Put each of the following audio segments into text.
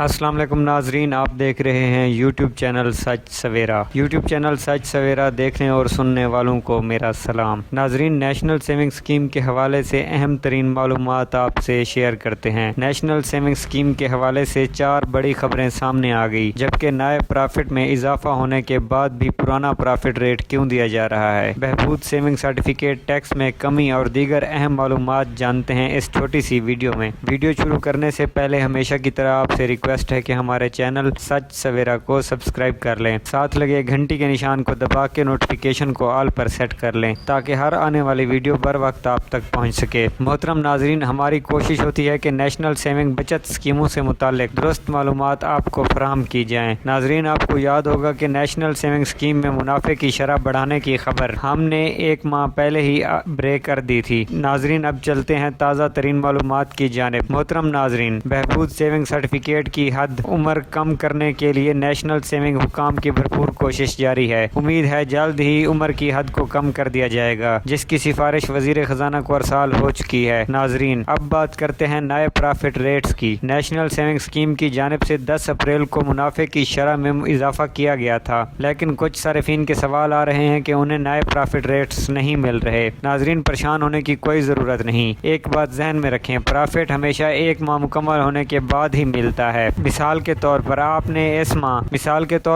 अस्सलाम वालेकुम नाजरीन, आप देख रहे हैं यूट्यूब चैनल सच सवेरा। यूट्यूब चैनल सच सवेरा देखने और सुनने वालों को मेरा सलाम। नाजरीन, नेशनल सेविंग स्कीम के हवाले से अहम तरीन मालूमात आपसे शेयर करते हैं। नेशनल सेविंग स्कीम के हवाले से 4 बड़ी खबरें सामने आ गई, जबकि नए प्रॉफिट में इजाफा होने के बाद भी पुराना प्रॉफिट रेट क्यों दिया जा रहा है, बहबूद सेविंग सर्टिफिकेट टैक्स में कमी और दीगर अहम मालूमात जानते हैं इस छोटी सी वीडियो में। वीडियो शुरू करने से पहले हमेशा की तरह आपसे रिक्वेस्ट है कि हमारे चैनल सच सवेरा को सब्सक्राइब कर लें, साथ लगे घंटी के निशान को दबा के नोटिफिकेशन को ऑल पर सेट कर लें ताकि हर आने वाली वीडियो बर वक्त आप तक पहुंच सके। मोहतरम नाजरीन, हमारी कोशिश होती है कि नेशनल सेविंग बचत स्कीमों से मुतालिक दुरुस्त मालूमात आपको फराहम की जाएँ। नाजरीन, आपको याद होगा कि नेशनल सेविंग स्कीम में मुनाफे की शरह बढ़ाने की खबर हमने 1 माह पहले ही ब्रेक कर दी थी। नाजरीन, अब चलते हैं ताज़ा तरीन मालूमात की जानिब। मोहतरम नाजरीन, बहबूद सेविंग सर्टिफिकेट की हद उम्र कम करने के लिए नेशनल सेविंग हुकाम की भरपूर कोशिश जारी है। उम्मीद है जल्द ही उम्र की हद को कम कर दिया जाएगा, जिसकी सिफारिश वजीर खजाना को अरसाल हो चुकी है। नाजरीन, अब बात करते हैं नए प्रॉफिट रेट्स की। नेशनल सेविंग स्कीम की जानिब से 10 अप्रैल को मुनाफे की शरह में इजाफा किया गया था, लेकिन कुछ सारिफीन के सवाल आ रहे हैं कि उन्हें नए प्रॉफिट रेट्स नहीं मिल रहे। नाजरीन, परेशान होने की कोई ज़रूरत नहीं। एक बात जहन में रखें, प्रॉफिट हमेशा 1 माह मुकम्मल होने के बाद ही मिलता है। मिसाल के तौर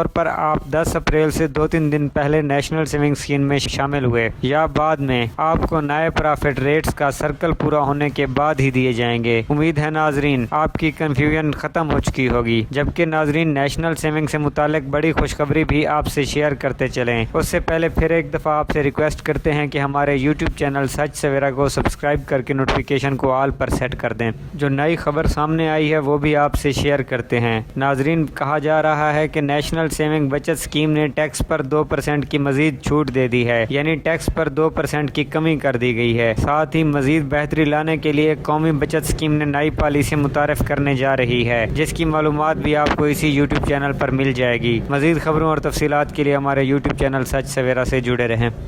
पर आप 10 अप्रैल से 2-3 दिन पहले नेशनल सेविंग स्कीम में शामिल हुए या बाद में, आपको नए प्रॉफिट रेट्स का सर्कल पूरा होने के बाद ही दिए जाएंगे। उम्मीद है नाजरीन आपकी कंफ्यूजन खत्म हो चुकी होगी। जबकि नाजरीन, नेशनल सेविंग से मुतालिक बड़ी खुशखबरी भी आपसे शेयर करते चलें। उससे पहले फिर एक दफ़ा आपसे रिक्वेस्ट करते हैं कि हमारे यूट्यूब चैनल सच सवेरा को सब्सक्राइब करके नोटिफिकेशन को ऑल पर सेट कर दें। जो नई खबर सामने आई है वो भी आपसे शेयर करते हैं। नाजरीन, कहा जा रहा है कि नेशनल सेविंग बचत स्कीम ने टैक्स पर 2% की मजीद छूट दे दी है, यानी टैक्स पर 2% की कमी कर दी गई है। साथ ही मजीद बेहतरी लाने के लिए कौमी बचत स्कीम ने नई पॉलिसी मुतारफ करने जा रही है, जिसकी मालूमात भी आपको इसी यूट्यूब चैनल पर मिल जाएगी। मजीद खबरों और तफसीलात के लिए हमारे यूट्यूब चैनल सच सवेरा से जुड़े रहें।